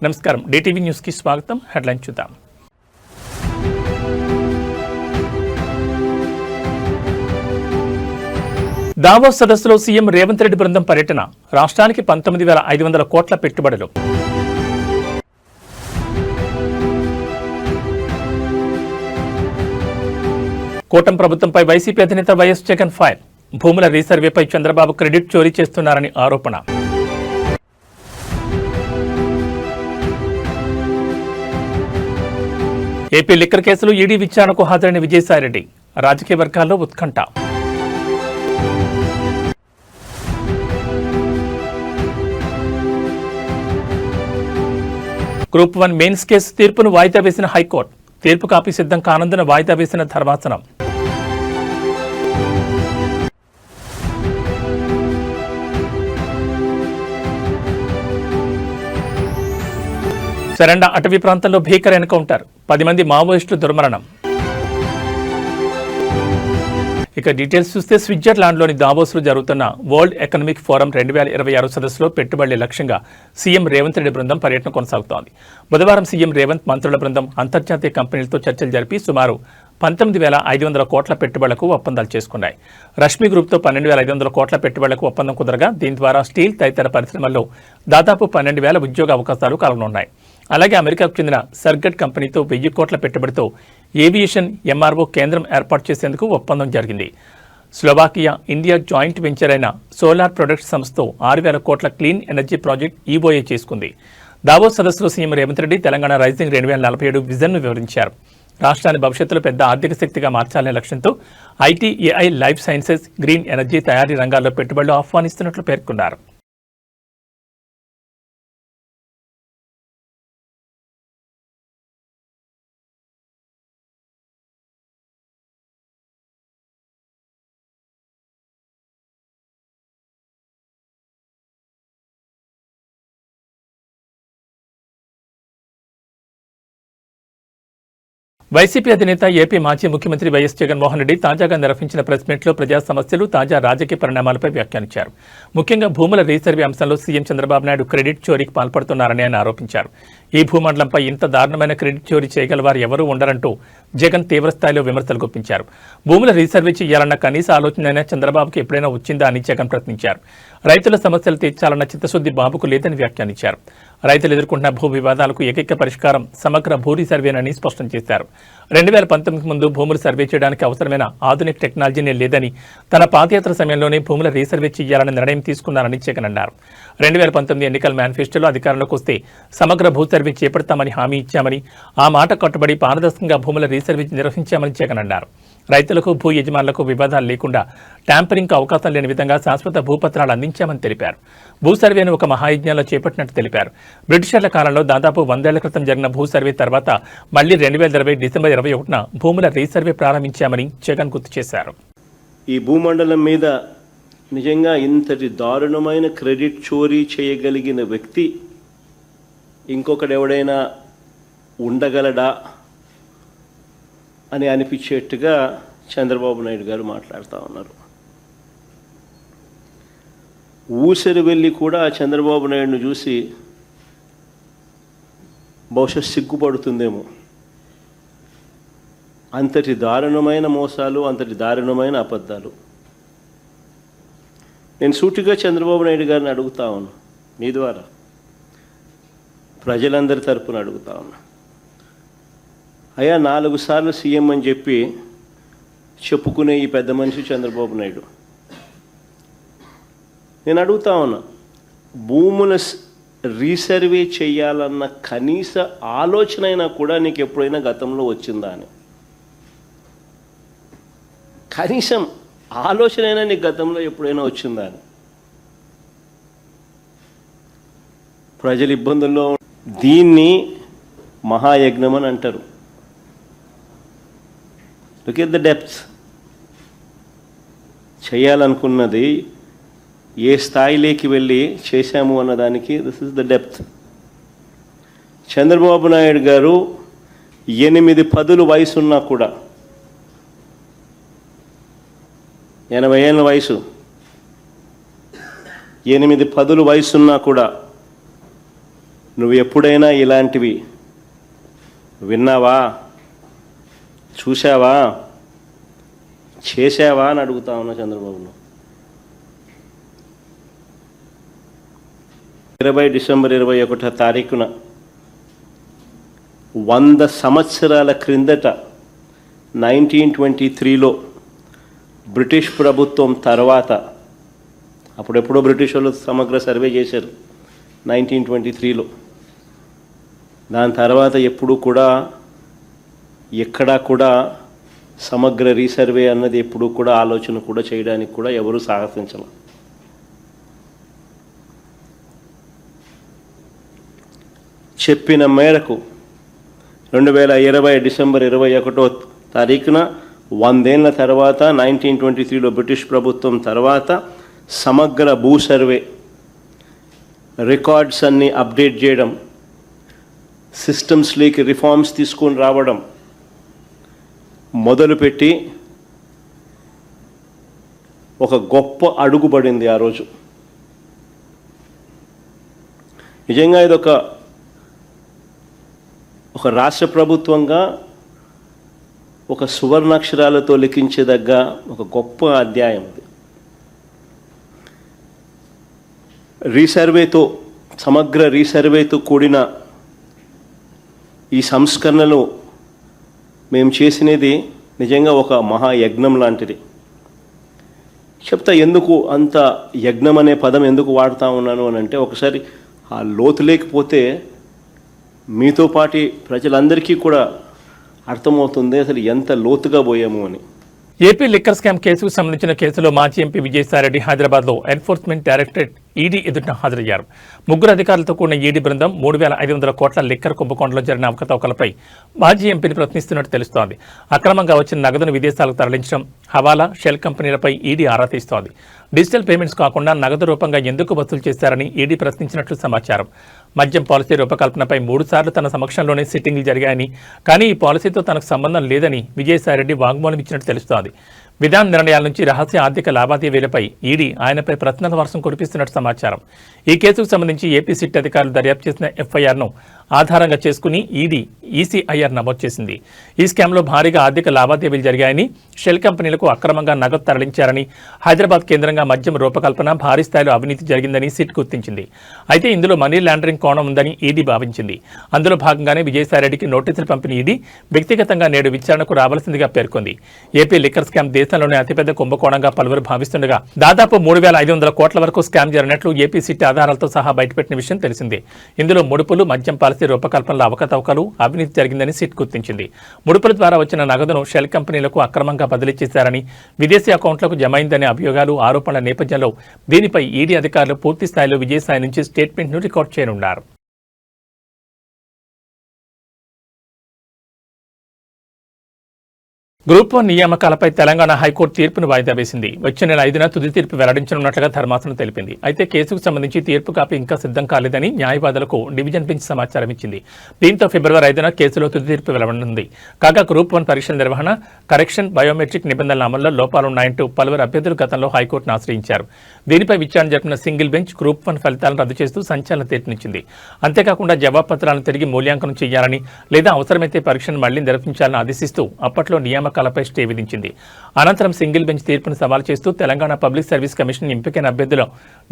నమస్కారం, డిటివి న్యూస్కి స్వాగతం. హెడ్లైన్ చూద్దాం. దావోస్ సదస్సులో సీఎం రేవంత్ రెడ్డి బృందం పర్యటన. రాష్ట్రానికి 19,500 కోట్ల పెట్టుబడులు. కూటమి ప్రభుత్వంపై వైసీపీ అధినేత వైఎస్ జగన్ ఫైర్. భూముల రీసర్వేపై చంద్రబాబు క్రెడిట్ చోరీ చేస్తున్నారని ఆరోపణ. ఏపీ లిక్కర్ కేసులు ఈడీ విచారణకు హాజరైన విజయసాయిరెడ్డి. రాజకీయ వర్గాల్లో ఉత్కంఠ. గ్రూప్ 1 మెయిన్స్ కేసు తీర్పును వాయిదా వేసిన హైకోర్టు. తీర్పు కాపీ సిద్ధం కానందున వాయిదా వేసిన ధర్మాసనం. సరెండా అటవీ ప్రాంతంలో భీకర ఎన్కౌంటర్. 10 మంది మావోయిస్టులు దుర్మరణం. ఇక డీటెయిల్స్ చూస్తే స్విట్జర్లాండ్లోని దావోస్లో జరుగుతున్న వరల్డ్ ఎకనామిక్ ఫోరం 2026 సదస్సులో పెట్టుబడుల లక్ష్యంగా సీఎం రేవంత్ రెడ్డి బృందం పర్యటన కొనసాగుతోంది. బుధవారం సీఎం రేవంత్ మంత్రుల బృందం అంతర్జాతీయ కంపెనీలతో చర్చలు జరిపి సుమారు 19,500 కోట్ల పెట్టుబడులకు ఒప్పందాలు చేసుకున్నాయి. రష్మి గ్రూప్తో 12,500 కోట్ల పెట్టుబడులకు ఒప్పందం కుదరగా దీని ద్వారా స్టీల్ తదితర పరిశ్రమల్లో దాదాపు 12,000 ఉద్యోగ అవకాశాలు కలగనున్నాయి. అలాగే అమెరికాకు చెందిన సర్గట్ కంపెనీతో 1000 కోట్ల పెట్టుబడితో ఏవియేషన్ ఎంఆర్ఓ కేంద్రం ఏర్పాటు చేసేందుకు ఒప్పందం జరిగింది. స్లోవాకియా ఇండియా జాయింట్ వెంచర్ అయిన సోలార్ ప్రొడక్ట్స్ సంస్థతో 6,000 కోట్ల క్లీన్ ఎనర్జీ ప్రాజెక్ట్ ఈఓఏ చేసుకుంది. దావోస్ సదస్సులో సీఎం రేవంత్ రెడ్డి తెలంగాణ రైజింగ్ 2047 విజన్ను వివరించారు. రాష్ట్రాన్ని భవిష్యత్తులో పెద్ద ఆర్థిక శక్తిగా మార్చాలనే లక్ష్యంతో IT, AI, life sciences, green energy తయారీ రంగాల్లో పెట్టుబడులు ఆహ్వానిస్తున్నట్లు పేర్కొన్నారు. వైసీపీ అధినేత ఏపీ మాజీ ముఖ్యమంత్రి వైఎస్ జగన్మోహన్ రెడ్డి తాజాగా నిర్వహించిన ప్రెస్ మీట్లో ప్రజా సమస్యలు, తాజా రాజకీయ పరిణామాలపై వ్యాఖ్యానించారు. ముఖ్యంగా భూముల రీసర్వే అంశంలో సీఎం చంద్రబాబు నాయుడు క్రెడిట్ చోరీకి పాల్పడుతున్నారని ఆయన ఆరోపించారు. ఈ భూమండలంపై ఇంత దారుణమైన క్రెడిట్ చోరీ చేయగలవారు ఎవరూ ఉండరంటూ జగన్ తీవ్రస్థాయిలో విమర్శలు గుప్పించారు. భూముల రీసర్వే చేయాలన్న కనీస ఆలోచన చంద్రబాబుకి ఎప్పుడైనా వచ్చిందా అని జగన్ ప్రశ్నించారు. రైతుల సమస్యలు తీర్చాలన్న చిత్తశుద్ధి బాబుకు లేదని వ్యాఖ్యానించారు. రైతులు ఎదుర్కొంటున్న భూ వివాదాలకు ఏకైక పరిష్కారం సమగ్ర భూ రీసర్వేనని స్పష్టం చేశారు. 2019 ముందు భూములు సర్వే చేయడానికి అవసరమైన ఆధునిక టెక్నాలజీనే లేదని, తన పాదయాత్ర సమయంలోనే భూముల రీసర్వే చేయాలని నిర్ణయం తీసుకున్నారని జగన్ అన్నారు. 2019 ఎన్నికల మేనిఫెస్టోలో అధికారంలోకి వస్తే సమగ్ర భూ సర్వే చేపడతామని హామీ ఇచ్చామని, ఆ మాట కట్టుబడి పారదర్శకంగా భూముల రీసర్వే నిర్వహించామని జగన్ అన్నారు. రైతులకు, భూ యజమానులకు వివాదాలు లేకుండా ట్యాంపరింగ్కు అవకాశం లేని విధంగా శాశ్వత భూపత్రాలు అందించామని తెలిపారు. భూ సర్వేను ఒక మహాయజ్ఞంలో చేపట్టినట్టు తెలిపారు. బ్రిటిషర్ల కాలంలో దాదాపు 100 ఏళ్ల క్రితం జరిగిన భూ సర్వే తర్వాత మళ్లీ 2020 డిసెంబర్ 21న భూముల రీసర్వే ప్రారంభించామని జగన్ గుర్తు చేశారు. ఈ భూమండలం మీద నిజంగా ఇంతటి దారుణమైన క్రెడిట్ చోరీ చేయగలిగిన వ్యక్తి ఇంకొకడెవడైనా ఉండగలడా అని అనిపించేట్టుగా చంద్రబాబు నాయుడు గారు మాట్లాడుతూ ఉన్నారు. ఊసరి వెళ్ళి కూడా చంద్రబాబు నాయుడును చూసి బహుశా సిగ్గుపడుతుందేమో. అంతటి దారుణమైన మోసాలు, అంతటి దారుణమైన అబద్ధాలు. నేను సూటిగా చంద్రబాబు నాయుడు గారిని అడుగుతా ఉన్నా, మీ ద్వారా ప్రజలందరి తరపున అడుగుతా ఉన్నా. అయ్యా, 4 సార్లు సీఎం అని చెప్పి చెప్పుకునే ఈ పెద్ద మనిషి చంద్రబాబు నాయుడు, నేను అడుగుతా ఉన్నా, భూముల రీసర్వే చేయాలన్న కనీస ఆలోచన అయినా కూడా నీకు ఎప్పుడైనా గతంలో వచ్చిందా అని? కనీసం ఆలోచన అయినా నీకు గతంలో ఎప్పుడైనా వచ్చిందా అని? ప్రజలు ఇబ్బందుల్లో, దీన్ని మహాయజ్ఞం అని అంటారు. Look at the depth. చేయాలనుకున్నది ఏ స్థాయిలోకి వెళ్ళి చేశాము అన్నదానికి this is the depth. Chandrababu Naidu గారు 8 పదులు వయసున్నా కూడా, 80 ఏళ్ళ వయసు, 8 పదులు వయసున్నా కూడా నువ్వు ఎప్పుడైనా ఇలాంటివి విన్నావా, చూసావా, చేసావా అని అడుగుతా ఉన్నా చంద్రబాబును. 20 డిసెంబర్ 21వ తారీఖున 100 సంవత్సరాల క్రిందట 1923లో బ్రిటిష్ ప్రభుత్వం తర్వాత, అప్పుడెప్పుడో బ్రిటిష్ వాళ్ళు సమగ్ర సర్వే చేశారు 1923లో. దాని తర్వాత ఎప్పుడు కూడా ఎక్కడా కూడా సమగ్ర రీసర్వే అన్నది ఎప్పుడు కూడా ఆలోచన కూడా చేయడానికి కూడా ఎవరు సాహసించరు. చెప్పిన మేరకు 2020 డిసెంబర్ 21వ తారీఖున 100 ఏళ్ల తర్వాత 1923లో బ్రిటిష్ ప్రభుత్వం తర్వాత సమగ్ర భూ సర్వే రికార్డ్స్ అన్నీ అప్డేట్ చేయడం, సిస్టమ్స్లోకి రిఫార్మ్స్ తీసుకొని రావడం మొదలుపెట్టి ఒక గొప్ప అడుగుబడింది ఆ రోజు. నిజంగా ఇది ఒక రాష్ట్ర ప్రభుత్వంగా ఒక సువర్ణాక్షరాలతో లిఖించదగ్గ ఒక గొప్ప అధ్యాయం ఇది. రీసర్వేతో, సమగ్ర రీసర్వేతో కూడిన ఈ సంస్కరణలు మేము చేసినది నిజంగా ఒక మహాయజ్ఞం లాంటిది. చెప్తా ఎందుకు అంత యజ్ఞం అనే పదం ఎందుకు వాడుతూ ఉన్నాను అని అంటే, ఒకసారి ఆ లోతు లేకపోతే మీతో పాటి ప్రజలందరికీ కూడా అర్థమవుతుంది అసలు ఎంత లోతుగా పోయాము అని. ఏపీ లిక్కర్ స్కామ్ కేసుకు సంబంధించిన కేసులో మాజీ ఎంపీ విజయసాయిరెడ్డి హైదరాబాద్లో ఎన్ఫోర్స్మెంట్ డైరెక్టరేట్ ఈడీ ఎదుట హాజరయ్యారు. 3 అధికారులతో కూడిన ఈడీ బృందం 3,500 కోట్ల లిక్కర్ కుంభకోణంలో జరిగిన అవకతవకలపై మాజీ ఎంపీని ప్రశ్నిస్తున్నట్టు తెలుస్తోంది. అక్రమంగా వచ్చిన నగదును విదేశాలకు తరలించడం, హవాలా, షెల్ కంపెనీలపై ఈడీ ఆరా తీస్తోంది. డిజిటల్ పేమెంట్స్ కాకుండా నగదు రూపంగా ఎందుకు వసూలు చేశారని ఈడీ ప్రశ్నించినట్లు సమాచారం. మద్యం పాలసీ రూపకల్పనపై 3 సార్లు తన సమక్షంలోనే సిట్టింగ్లు జరిగాయని, కానీ ఈ పాలసీతో తనకు సంబంధం లేదని విజయసాయిరెడ్డి వాంగ్మూలం ఇచ్చినట్టు తెలుస్తోంది. విధాన నిర్ణయాల నుంచి రహస్య ఆర్థిక లావాదేవీలపై ఈడీ ఆయనపై ప్రశ్నల వర్షం కురిపిస్తున్నట్టు సమాచారం. ఈ కేసుకు సంబంధించి ఏపీ సిట్ అధికారులు దర్యాప్తు చేసిన ఎఫ్ఐఆర్ను ఆధారంగా చేసుకుని ఈడీ ఈసీఐఆర్ నమోదు చేసింది. ఈ స్కామ్లో భారీగా ఆర్థిక లావాదేవీలు జరిగాయని, షెల్ కంపెనీలకు అక్రమంగా నగదు తరలించారని, హైదరాబాద్ కేంద్రంగా మద్యం రూపకల్పన, భారీ స్థాయిలో అవినీతి జరిగిందని సిట్ గుర్తించింది. అయితే ఇందులో మనీ లాండరింగ్ కోణం ఉందని ఈడీ భావించింది. అందులో భాగంగానే విజయసాయిరెడ్డికి నోటీసులు పంపిన ఈడీ వ్యక్తిగతంగా నేడు విచారణకు రావాల్సిందిగా పేర్కొంది. ఏపీ లిక్కర్ స్కామ్ దేశంలోనే అతిపెద్ద కుంభకోణంగా పలువురు భావిస్తుండగా దాదాపు 3,500 కోట్ల వరకు స్కామ్ జరిగినట్లు ఏపీ సిట్ ఆధారాలతో సహా బయటపెట్టిన విషయం తెలిసిందే. ఇందులో ముడుపులు, మద్యం పాలసీ రూపకల్పనలో అవకతవకలు, అవినీతి జరిగిందని సిట్ గుర్తించింది. ముడుపుల ద్వారా వచ్చిన నగదును షెల్ కంపెనీలకు అక్రమంగా బదిలీ చేశారని, విదేశీ అకౌంట్లకు జమ అయిందనే అభియోగాలు, ఆరోపణల నేపథ్యంలో దీనిపై ఈడీ అధికారులు పూర్తి స్థాయిలో విజయసాయి నుంచి స్టేట్మెంట్ను రికార్డ్ చేయనున్నారు. గ్రూప్ 1 నియామకాలపై తెలంగాణ హైకోర్టు తీర్పును వాయిదా వేసింది. వచ్చే నెల 5న తుది తీర్పు వెల్లడించనున్నట్లుగా ధర్మాసనం తెలిపింది. అయితే కేసుకు సంబంధించి తీర్పు కాపీ ఇంకా సిద్ధం కాలేదని న్యాయవాదులకు డివిజన్ బెంచ్ సమాచారం ఇచ్చింది. దీంతో ఫిబ్రవరి 5న కేసులో తుది తీర్పు వెలువడనుంది. కాగా గ్రూప్ 1 పరీక్షల నిర్వహణ, కరెక్షన్, బయోమెట్రిక్ నిబంధనల అమల్లో లోపాలున్నాయంటూ పలువురు అభ్యర్థులు గతంలో హైకోర్టును ఆశ్రయించారు. దీనిపై విచారణ జరిపిన సింగిల్ బెంచ్ గ్రూప్ 1 ఫలితాలను రద్దు చేస్తూ సంచలన తీర్పునిచ్చింది. అంతేకాకుండా జవాబు పత్రాలను తిరిగి మూల్యాంకనం చేయాలని, లేదా అవసరమైతే పరీక్షను మళ్లీ నిర్వహించాలని ఆదేశిస్తూ అప్పట్లో నియామకాలపై స్టే విధించింది. అనంతరం సింగిల్ బెంచ్ తీర్పును సవాల్ చేస్తూ తెలంగాణ పబ్లిక్ సర్వీస్ కమిషన్ ఎంపికైన అభ్యర్థులు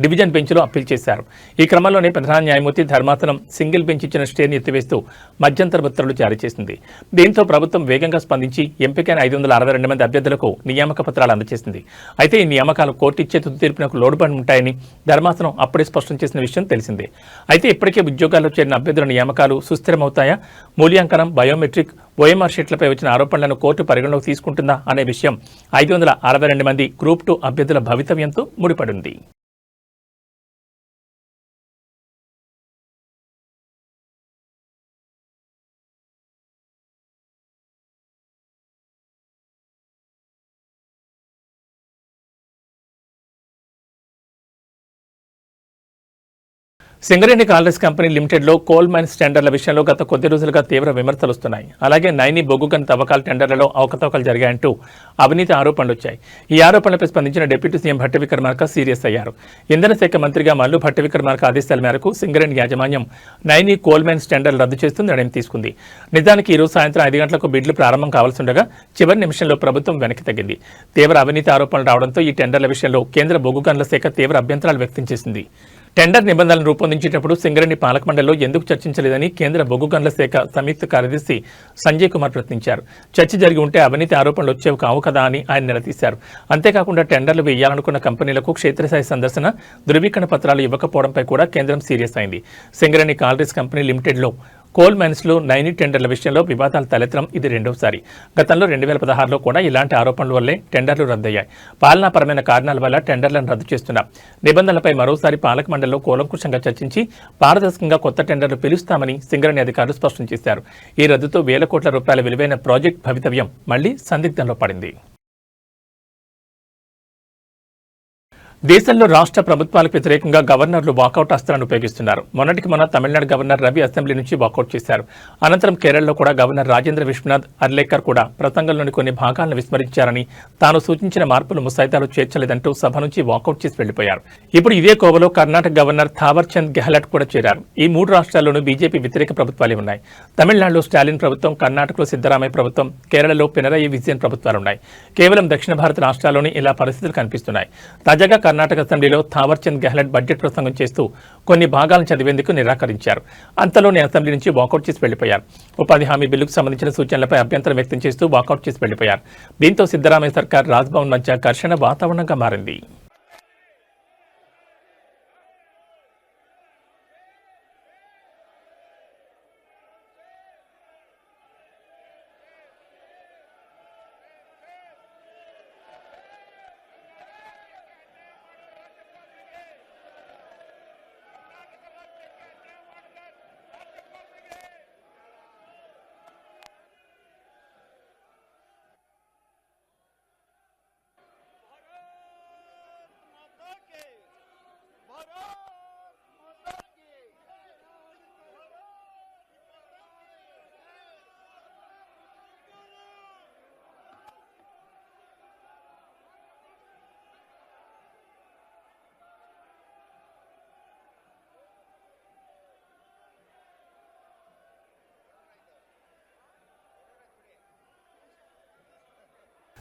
డివిజన్ బెంచ్లో అప్పీల్ చేశారు. ఈ క్రమంలోనే ప్రధాన న్యాయమూర్తి ధర్మాసనం సింగిల్ బెంచ్ ఇచ్చిన స్టేని ఎత్తివేస్తూ మధ్యంతర ఉత్తర్వులు జారీ చేసింది. దీంతో ప్రభుత్వం వేగంగా స్పందించి ఎంపికైన 562 మంది అభ్యర్థులకు నియామక పత్రాలు అందజేసింది. అయితే ఈ నియామకాలు కోర్టు ఇచ్చే తుది తీర్పునకు లోడుపడి ఉంటాయని ధర్మాసనం అప్పుడే స్పష్టం చేసిన విషయం తెలిసిందే. అయితే ఇప్పటికే ఉద్యోగాల్లో చేరిన అభ్యర్థుల నియామకాలు సుస్థిరమవుతాయా, మూల్యాంకనం, బయోమెట్రిక్, ఓఎంఆర్ షీట్లపై వచ్చిన ఆరోపణలను కోర్టు పరిగణలోకి తీసుకుంటుందా అనే విషయం 562 మంది గ్రూప్ 2 అభ్యర్థుల భవితవ్యంతో ముడిపడింది. సింగరేణి కాంగ్రెస్ కంపెనీ లిమిటెడ్లో కోల్ మైన్స్ టెండర్ల విషయంలో గత కొద్ది రోజులుగా తీవ్ర విమర్శలు వస్తున్నాయి. అలాగే నైని బొగ్గు గని తవ్వకాల టెండర్లలో అవకతవకలు జరిగాయంటూ అవినీతి ఆరోపణలు వచ్చాయి. ఈ ఆరోపణలపై స్పందించిన deputy CM Bhatti Vikramarka serious అయ్యారు. ఇంధన శాఖ మంత్రిగా మల్లు భట్టి విక్రమార్క ఆదేశాల మేరకు సింగరేణి యాజమాన్యం నైని కోల్ మైన్స్ టెండర్లు రద్దు చేస్తూ నిర్ణయం తీసుకుంది. నిజానికి ఈ రోజు సాయంత్రం 5 గంటలకు బిడ్లు ప్రారంభం కావాల్సిండగా చివరి నిమిషంలో ప్రభుత్వం వెనక్కి తగ్గింది. తీవ్ర అవినీతి ఆరోపణలు రావడంతో ఈ టెండర్ల విషయంలో కేంద్ర బొగ్గు గనుల శాఖ తీవ్ర అభ్యంతరాలు వ్యక్తం చేసింది. టెండర్ నిబంధనలను రూపొందించేటప్పుడు సింగరేణి పాలక మండలిలో ఎందుకు చర్చించలేదని కేంద్ర బొగ్గు గనుల శాఖ సంయుక్త కార్యదర్శి సంజయ్ కుమార్ ప్రశ్నించారు. చర్చ జరిగి ఉంటే అవినీతి ఆరోపణలు వచ్చేవి కావు కదా అని ఆయన నిలదీశారు. అంతేకాకుండా టెండర్లు వేయాలనుకున్న కంపెనీలకు క్షేత్రస్థాయి సందర్శన, ధృవీకరణ పత్రాలు ఇవ్వకపోవడంపై కూడా కేంద్రం సీరియస్ అయింది. సింగరేణి కాంగ్రెస్ కంపెనీ లిమిటెడ్లో కోల్ మైన్స్లో నైని టెండర్ల విషయంలో వివాదాలు తలెత్తడం ఇది రెండోసారి. గతంలో 2016లో కూడా ఇలాంటి ఆరోపణల వల్లే టెండర్లు రద్దయ్యాయి. పాలనాపరమైన కారణాల వల్ల టెండర్లను రద్దు చేస్తున్నారు. నిబంధనలపై మరోసారి పాలక మండలిలో కూలంకుషంగా చర్చించి పారదర్శకంగా కొత్త టెండర్లు పిలుస్తామని సింగరేణి అధికారులు స్పష్టం చేశారు. ఈ రద్దుతో వేల కోట్ల రూపాయల విలువైన ప్రాజెక్ట్ భవితవ్యం మళ్లీ సందిగ్ధంలో పడింది. దేశంలో రాష్ట్ర ప్రభుత్వాలకు వ్యతిరేకంగా గవర్నర్లు వాకౌట్ అస్త్రాన్ని ఉపయోగిస్తున్నారు. మొన్నటికి మొన్న తమిళనాడు గవర్నర్ రవి అసెంబ్లీ నుంచి వాకౌట్ చేశారు. అనంతరం కేరళలో కూడా గవర్నర్ రాజేంద్ర విశ్వనాథ్ అర్లేకర్ కూడా ప్రసంగంలోని కొన్ని భాగాలను విస్మరించారని, తాను సూచించిన మార్పులు ముసాయిదాలు చేర్చలేదంటూ సభ నుంచి వాకౌట్ చేసి వెళ్లిపోయారు. ఇప్పుడు ఇదే కోవలో కర్ణాటక గవర్నర్ థావర్ చంద్ గెహ్లట్ కూడా చేరారు. ఈ 3 రాష్ట్రాల్లోనూ బీజేపీ వ్యతిరేక ప్రభుత్వాలే ఉన్నాయి. తమిళనాడులో స్టాలిన్ ప్రభుత్వం, కర్ణాటకలో సిద్దరామయ్య ప్రభుత్వం, కేరళలో పినరయి విజయన్ ప్రభుత్వాలున్నాయి. కేవలం దక్షిణ భారత రాష్ట్రాల్లోని ఇలా పరిస్థితులు కనిపిస్తున్నాయి. తాజాగా కర్ణాటక అసెంబ్లీలో థావర్ చంద్ గెహ్లట్ బడ్జెట్ ప్రసంగం చేస్తూ కొన్ని భాగాలను చదివేందుకు నిరాకరించారు. అంతలోనే అసెంబ్లీ నుంచి వాకౌట్ చేసి వెళ్లిపోయారు. ఉపాధి హామీ బిల్లుకు సంబంధించిన సూచనలపై అభ్యంతరం వ్యక్తం చేస్తూ వాకౌట్ చేసి వెళ్లిపోయారు. దీంతో సిద్దరామయ్య సర్కార్, రాజ్భవన్ మధ్య ఘర్షణ వాతావరణంగా మారింది.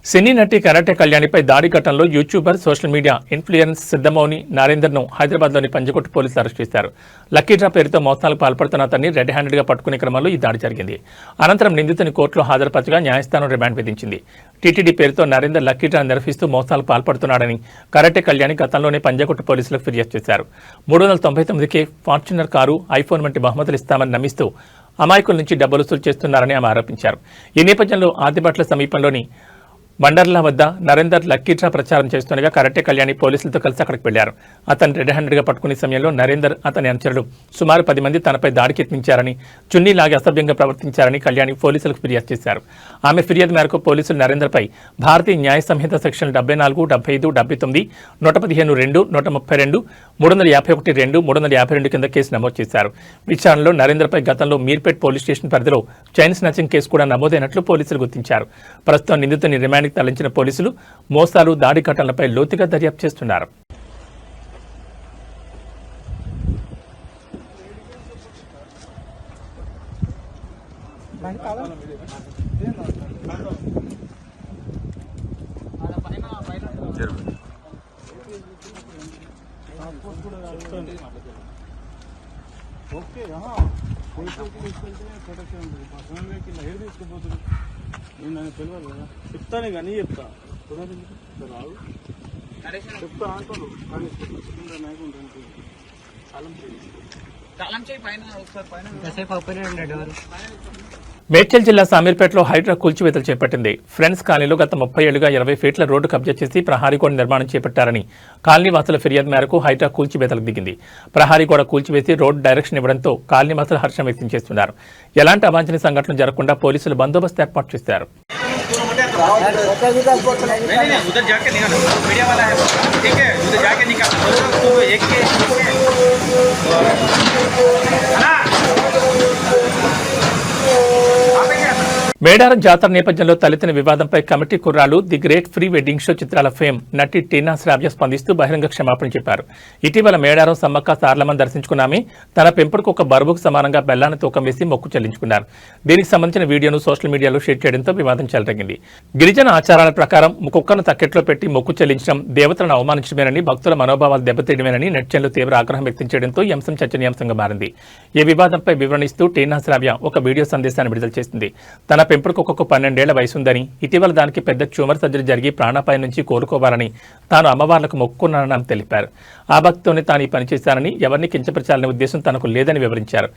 సినీ నటి కరాటే కళ్యాణిపై దాడి ఘటనలో యూట్యూబర్, సోషల్ మీడియా ఇన్ఫ్లుయెన్స్ సిద్ధమౌని నరేందర్ను హైదరాబాద్లోని పంజగుట్ట పోలీసులు అరెస్ట్ చేశారు. లక్కీ డ్రా పేరుతో మోసాలకు పాల్పడుతున్న అతన్ని రెడ్ హ్యాండెడ్గా పట్టుకునే క్రమంలో ఈ దాడి జరిగింది. అనంతరం నిందితుని కోర్టులో హాజరుపరచగా న్యాయస్థానం రిమాండ్ విధించింది. టీటీడీ పేరుతో నరేందర్ లక్కీ డ్రా నిర్వహిస్తూ మోసాలకు పాల్పడుతున్నాడని కరాటే కళ్యాణి గతంలోనే పంజగుట్ట పోలీసులకు ఫిర్యాదు చేశారు. 399కే ఫార్చునర్ కారు, ఐఫోన్ వంటి బహుమతులు ఇస్తామని నమ్మిస్తూ అమాయకుల నుంచి డబ్బులు వసూలు చేస్తున్నారని ఆమె ఆరోపించారు. ఈ నేపథ్యంలో ఆదిబట్ల సమీపంలోని బండర్లా వద్ద నరేందర్ లక్కీ డ్రా ప్రచారం చేస్తుండగా కరాటే కళ్యాణి పోలీసులతో కలిసి అక్కడికి వెళ్లారు. అతను రెడ్ హ్యాండెడ్గా పట్టుకునే సమయంలో నరేందర్, అతని అనుచరులు సుమారు 10 మంది తనపై దాడికి యత్నించారని, చున్నీ లాగి అసభ్యంగా ప్రవర్తించారని కళ్యాణి పోలీసులకు ఫిర్యాదు చేశారు. ఆమె ఫిర్యాదు మేరకు పోలీసులు నరేందర్పై భారతీయ న్యాయ సంహిత సెక్షన్ 74, 75, 79, 115(2), 132, 351(2), 352 కింద కేసు నమోదు చేశారు. విచారణలో నరేందర్పై గతంలో మీర్పేట్ పోలీస్ స్టేషన్ పరిధిలో చైన్ స్నాచింగ్ కేసు కూడా నమోదైనట్లు పోలీసులు గుర్తించారు. ప్రస్తుతం నిందితుని రిమాండ్ తరలించిన పోలీసులు మోసాలు, దాడి ఘటనలపై లోతుగా దర్యాప్తు చేస్తున్నారు. నేను తెలియదు కదా, చెప్తానే కానీ చెప్తా చెప్తా అంటాను. మేడ్చల్ జిల్లా సామీర్పేటలో హైడ్రా కూల్చివేతలు చేపట్టింది. ఫ్రెండ్స్ కాలనీలో గత 30 ఏళ్లుగా 20 ఫీట్ల రోడ్డు కబ్జా చేసి ప్రహారీ గోడ నిర్మాణం చేపట్టారని కాలనీ వాసుల ఫిర్యాదు మేరకు హైడ్రా కూల్చివేతలకు దిగింది. ప్రహారీ గోడ కూల్చివేసి రోడ్డు డైరెక్షన్ ఇవ్వడంతో కాలనీ వాసులు హర్షం వ్యక్తం చేస్తున్నారు. ఎలాంటి అవాంఛనీయ సంఘటనలు జరగకుండా పోలీసులు బందోబస్తు ఏర్పాటు చేశారు. नहीं उधर जाके निकालो मीडिया वाला है ठीक है उधर जाके निकालो तो एक के మేడారం జాతర నేపథ్యంలో తలెత్తిన వివాదంపై committee Kurrallu the great pre wedding show చిత్రాల ఫేమ్ నటి టీనా శ్రావ్య స్పందిస్తూ బహిరంగ క్షమాపణ చెప్పారు. ఇటీవల మేడారం సమ్మక్క సారలమ్మను దర్శించుకున్నామే తన పెంపుడుకు ఒక బరువుకు సమానంగా బెల్లాన్ని తూకం వేసి మొక్కు చెల్లించుకున్నారు. దీనికి సంబంధించిన వీడియోను సోషల్ మీడియాలో షేర్ చేయడంతో వివాదం చెలరేగింది. గిరిజన ఆచారాల ప్రకారం కుక్కను తక్కెట్లో పెట్టి మొక్కు చెల్లించడం దేవతలను అవమానించడమేనని, భక్తుల మనోభావాలు దెబ్బతీయడమేనని నెటిజన్లు తీవ్ర ఆగ్రహం వ్యక్తం చేయడంతో ఈ అంశం చర్చనీయాంశంగా మారింది. ఈ వివాదంపై వివరణిస్తూ టీనా శ్రావ్య ఒక వీడియో సందేశాన్ని విడుదల చేసింది. తన పెంపుడు కుక్కకు 12 ఏళ్ల వయసుందని, ఇటీవల దానికి పెద్ద ట్యూమర్ సర్జరీ జరిగి ప్రాణాపాయం నుంచి కోలుకోవాలని తాను అమ్మవార్లకు మొక్కుకున్నానని ఆమె తెలిపారు. ఆ భక్తితోనే తాను ఈ పని చేశానని, ఎవరిని కించపరచాలనే ఉద్దేశం తనకు లేదని వివరించారు.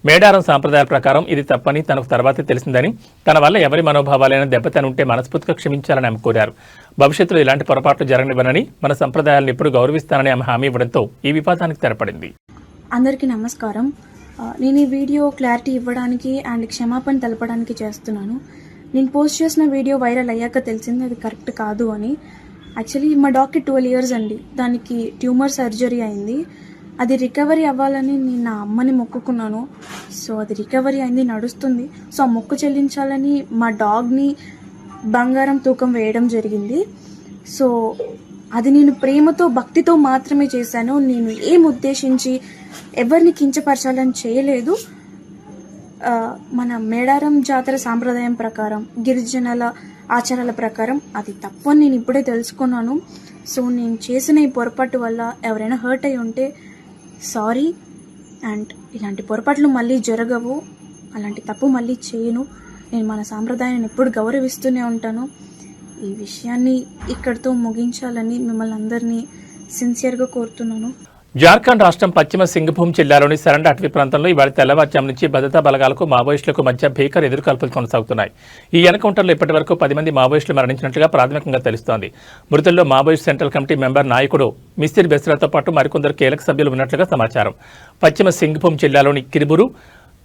మేడారం సాంప్రదాయాల ప్రకారం ఇది తప్పని తనకు తర్వాతే తెలిసిందని, తన వల్ల ఎవరి మనోభావాలైనా దెబ్బతనుంటే మనస్ఫూర్తిగా క్షమించాలని ఆమె కోరారు. భవిష్యత్తులో ఇలాంటి పొరపాట్లు జరగనివ్వనని, మన సంప్రదాయాలను ఎప్పుడు గౌరవిస్తానని ఆమె హామీ ఇవ్వడంతో ఈ వివాదానికి తెరపడింది. అందరికీ నమస్కారం. నేను ఈ వీడియో క్లారిటీ ఇవ్వడానికి అండ్ క్షమాపణ తెలపడానికి చేస్తున్నాను. నేను పోస్ట్ చేసిన వీడియో వైరల్ అయ్యాక తెలిసింది అది కరెక్ట్ కాదు అని. యాక్చువల్లీ మా డాక్టర్ 12 years అండి, దానికి ట్యూమర్ సర్జరీ అయింది. అది రికవరీ అవ్వాలని నేను నా అమ్మని మొక్కుకున్నాను. సో అది రికవరీ అయింది, నడుస్తుంది. సో ఆ మొక్కు చెల్లించాలని మా డాగ్ని బంగారం తూకం వేయడం జరిగింది. సో అది నేను ప్రేమతో భక్తితో మాత్రమే చేశాను. నేను ఏం ఉద్దేశించి ఎవరిని కించపరచాలని చేయలేదు. మన మేడారం జాతర సాంప్రదాయం ప్రకారం, గిరిజనుల ఆచారాల ప్రకారం అది తప్పు అని నేను ఇప్పుడే తెలుసుకున్నాను. సో నేను చేసిన ఈ పొరపాటు వల్ల ఎవరైనా హర్ట్ అయి ఉంటే సారీ. అండ్ ఇలాంటి పొరపాట్లు మళ్ళీ జరగవు, అలాంటి తప్పు మళ్ళీ చేయను. నేను మన సాంప్రదాయాన్ని ఎప్పుడు గౌరవిస్తూనే ఉంటాను. ఈ విషయాన్ని ఇక్కడితో ముగించాలని మిమ్మల్ని అందరినీ సిన్సియర్గా కోరుతున్నాను. జార్ఖండ్ రాష్ట్రం పశ్చిమ సింగభూమ్ జిల్లాలోని సరండ అటవీ ప్రాంతంలో ఇవాళ తెల్లవారుజాము నుంచి భద్రతా బలగాలకు మావోయిస్టులకు మధ్య భీకర ఎదురుకాల్పులు కొనసాగుతున్నాయి. ఈ ఎన్కౌంటర్లో ఇప్పటి వరకు 10 మంది మావోయిస్టులు మరణించినట్లుగా ప్రాథమికంగా తెలుస్తోంది. మృతుల్లో మావోయిస్ట్ సెంట్రల్ కమిటీ మెంబర్ నాయకుడు మిస్సిర్ బెస్రాతో పాటు మరికొందరు కీలక సభ్యులు ఉన్నట్లుగా సమాచారం. పశ్చిమ సింగభూమ్ జిల్లాలోని కిరిబురు,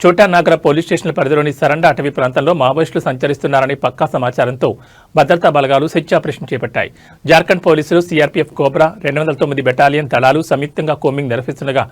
చోటానాగర పోలీస్ స్టేషన్ల పరిధిలోని సరండ అటవీ ప్రాంతంలో మావోయిస్టులు సంచరిస్తున్నారని పక్కా సమాచారంతో భద్రతా బలగాలు సెర్చ్ ఆపరేషన్ చేపట్టాయి. జార్ఖండ్ పోలీసులు, సిఆర్పీఎఫ్, కోబ్రా 209 బెటాలియన్ దళాలు సంయుక్తంగా కోమింగ్ నిర్వహిస్తుండగా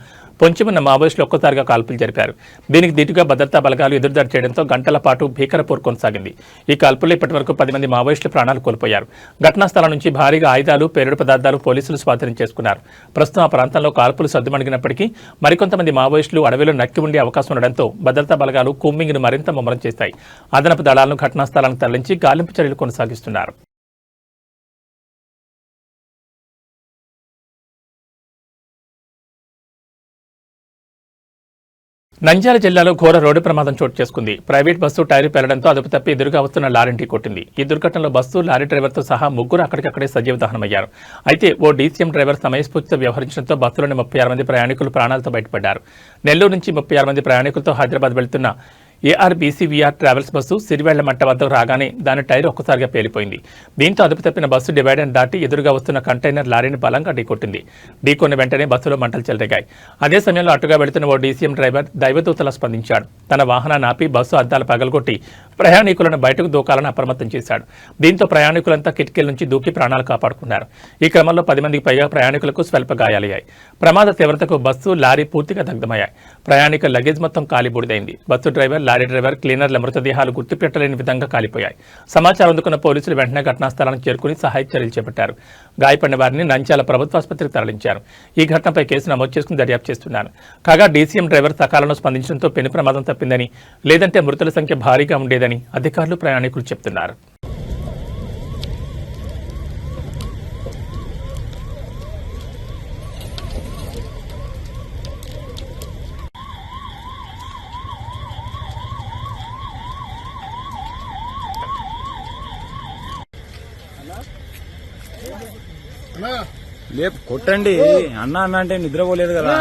పొంచి ఉన్న మావోయిస్టులు ఒక్కసారిగా కాల్పులు జరిపారు. దీనికి దీటుగా భద్రతా బలగాలు ఎదురుదాడి చేయడంతో గంటల పాటు భీకర పోరు కొనసాగింది. ఈ కాల్పుల్లో ఇప్పటివరకు 10 మంది మావోయిస్టులు ప్రాణాలు కోల్పోయారు. ఘటనా స్థలం నుంచి భారీగా ఆయుధాలు, పేలుడు పదార్థాలు పోలీసులు స్వాధీనం చేసుకున్నారు. ప్రస్తుతం ఆ ప్రాంతంలో కాల్పులు సద్దుమణిగినప్పటికీ మరికొంతమంది మావోయిస్టులు అడవిలో నక్కి ఉండే అవకాశం ఉండడంతో భద్రతా బలగాలు కూంబింగ్ను మరింత ముమ్మరం చేస్తాయి. అదనపు దళాలను ఘటనా స్థలానికి తరలించి గాలింపు చర్యలు కొనసాగిస్తున్నారు. నంద్యాల జిల్లాలో ఘోర రోడ్డు ప్రమాదం చోటు చేసుకుంది. ప్రైవేట్ బస్సు టైరు పేలడంతో అదుపు తప్పి ఎదురుగా వస్తున్న లారీ ఢీకొట్టింది. ఈ దుర్ఘటనలో బస్సు, లారీ డ్రైవర్తో సహా 3 అక్కడికక్కడే సజీవ దహనమయ్యారు. అయితే ఓ డీసీఎం డ్రైవర్ సమయస్ఫూర్తితో వ్యవహరించడంతో బస్సులోని 36 మంది ప్రయాణికులు ప్రాణాలతో బయటపడ్డారు. నెల్లూరు నుంచి 36 మంది ప్రయాణికులతో హైదరాబాద్ వెళ్తున్న ఏఆర్బీసీవీఆర్ ట్రావెల్స్ బస్సు సిరివెళ్ల మట్ట వద్దకు రాగానే దాని టైర్ ఒక్కసారిగా పేలిపోయింది. దీంతో అదుపు తప్పిన బస్సు డివైడర్ దాటి ఎదురుగా వస్తున్న కంటైనర్ లారీని బలంగా ఢీకొట్టింది. ఢీకొన్న వెంటనే బస్సులో మంటలు చెలరేగాయి. అదే సమయంలో అటుగా వెళుతున్న ఓ డీసీఎం డ్రైవర్ దైవదూతలా స్పందించాడు. తన వాహనాన్ని ఆపి బస్సు అద్దాలు పగలగొట్టి ప్రయాణికులను బయటకు దూకాలని అప్రమత్తం చేశాడు. దీంతో ప్రయాణికులంతా కిటికీల నుంచి దూకి ప్రాణాలు కాపాడుకున్నారు. ఈ క్రమంలో 10 మందికి పైగా ప్రయాణికులకు స్వల్ప గాయాలయ్యాయి. ప్రమాద తీవ్రతకు బస్సు, లారీ పూర్తిగా దగ్ధమయ్యాయి. ప్రయాణికుల లగేజ్ మొత్తం కాలిబూడిదైంది. బస్సు డ్రైవర్, లారీ డ్రైవర్, క్లీనర్ల మృతదేహాలు గుర్తుపెట్టలేని విధంగా కాలిపోయాయి. సమాచారం అందుకున్న పోలీసులు వెంటనే ఘటనా స్థలానికి చేరుకుని సహాయ చర్యలు చేపట్టారు. గాయపడిన వారిని నంద్యాల ప్రభుత్వాసుపత్రికి తరలించారు. ఈ ఘటనపై కేసు నమోదు చేసుకుని దర్యాప్తు చేస్తున్నారు. కాగా డీసీఎం డ్రైవర్ సకాలంలో స్పందించడంతో పెను ప్రమాదం తప్పిందని, లేదంటే మృతుల సంఖ్య భారీగా ఉండేదని అధికారులు, ప్రయాణికులు చెబుతున్నారు. లేపు కొట్టండి అన్న అన్న అంటే నిద్రపోలేదు కదా.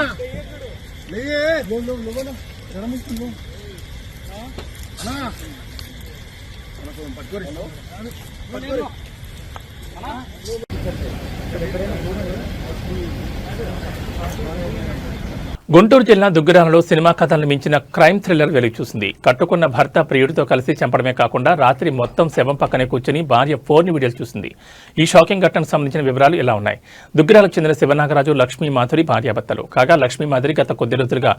గుంటూరు జిల్లా దుగ్గిరాలలో సినిమా కథలను మించిన క్రైమ్ థ్రిల్లర్ వెలుగు చూసింది. కట్టుకున్న భర్త ప్రియుడితో కలిసి చంపడమే కాకుండా రాత్రి మొత్తం శవం పక్కనే కూర్చుని భార్య ఫోన్ వీడియోలు చూసింది. ఈ షాకింగ్ ఘటనకు సంబంధించిన వివరాలు ఇలా ఉన్నాయి. దుగ్గిరాలకు చెందిన శివనాగరాజు, లక్ష్మీ మాధురి భార్యాభర్తలు కాగా లక్ష్మీ మాధురి గత కొద్ది రోజులుగా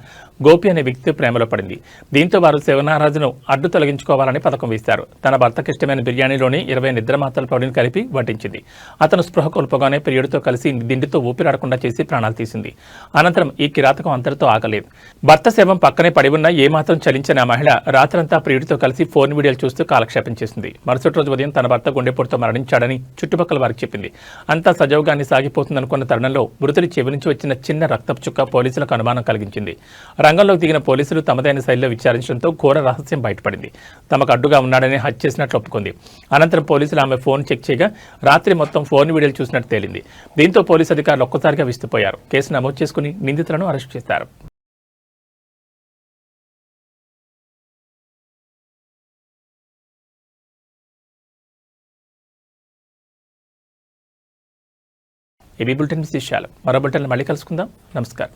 గోపి అనే వ్యక్తి ప్రేమలో పడింది. దీంతో వారు శివనాగరాజును అడ్డు తొలగించుకోవాలని పథకం వేశారు. తన భర్తకు ఇష్టమైన బిర్యానీలోని 20 నిద్ర మాత్రల పౌడర్ని కలిపి వడ్డించింది. అతను స్పృహ కోల్పోగానే ప్రియుడితో కలిసి దిండితో ఊపిరాడకుండా చేసి ప్రాణాలు తీసింది. అనంతరం ఈ కిరాతకం అంతటితో ఆగలేదు. భర్త శవం పక్కనే పడి ఉన్న ఏమాత్రం చలించిన ఆ మహిళ రాత్రంతా ప్రియుడితో కలిసి ఫోన్ వీడియోలు చూస్తూ కాలక్షేపం చేసింది. మరుసటి రోజు ఉదయం తన భర్త గుండెపోటుతో మరణించాడని చుట్టుపక్కల వారికి చెప్పింది. అంతా సజావుగాన్ని సాగిపోతుందనుకున్న తరుణంలో మృతుడి చెవి నుంచి వచ్చిన చిన్న రక్తపు చుక్క పోలీసులకు అనుమానం కలిగించింది. రంగంలోకి దిగిన పోలీసులు తమదైన శైలిలో విచారించడంతో ఘోర రహస్యం బయటపడింది. తమకు అడ్డుగా ఉన్నాడని హత్య చేసినట్లు ఒప్పుకుంది. అనంతరం పోలీసులు ఆమె ఫోన్ చెక్ చేయగా రాత్రి మొత్తం ఫోన్ వీడియోలు చూసినట్టు తేలింది. దీంతో పోలీసు అధికారులు ఒక్కసారిగా విస్తుపోయారు. కేసు నమోదు చేసుకుని నిందితులను అరెస్టు చేశారు. ఏబీ బులెటిన్ విశేషాలు మరో బులెటిన్లో మళ్ళీ కలుసుకుందాం. నమస్కారం.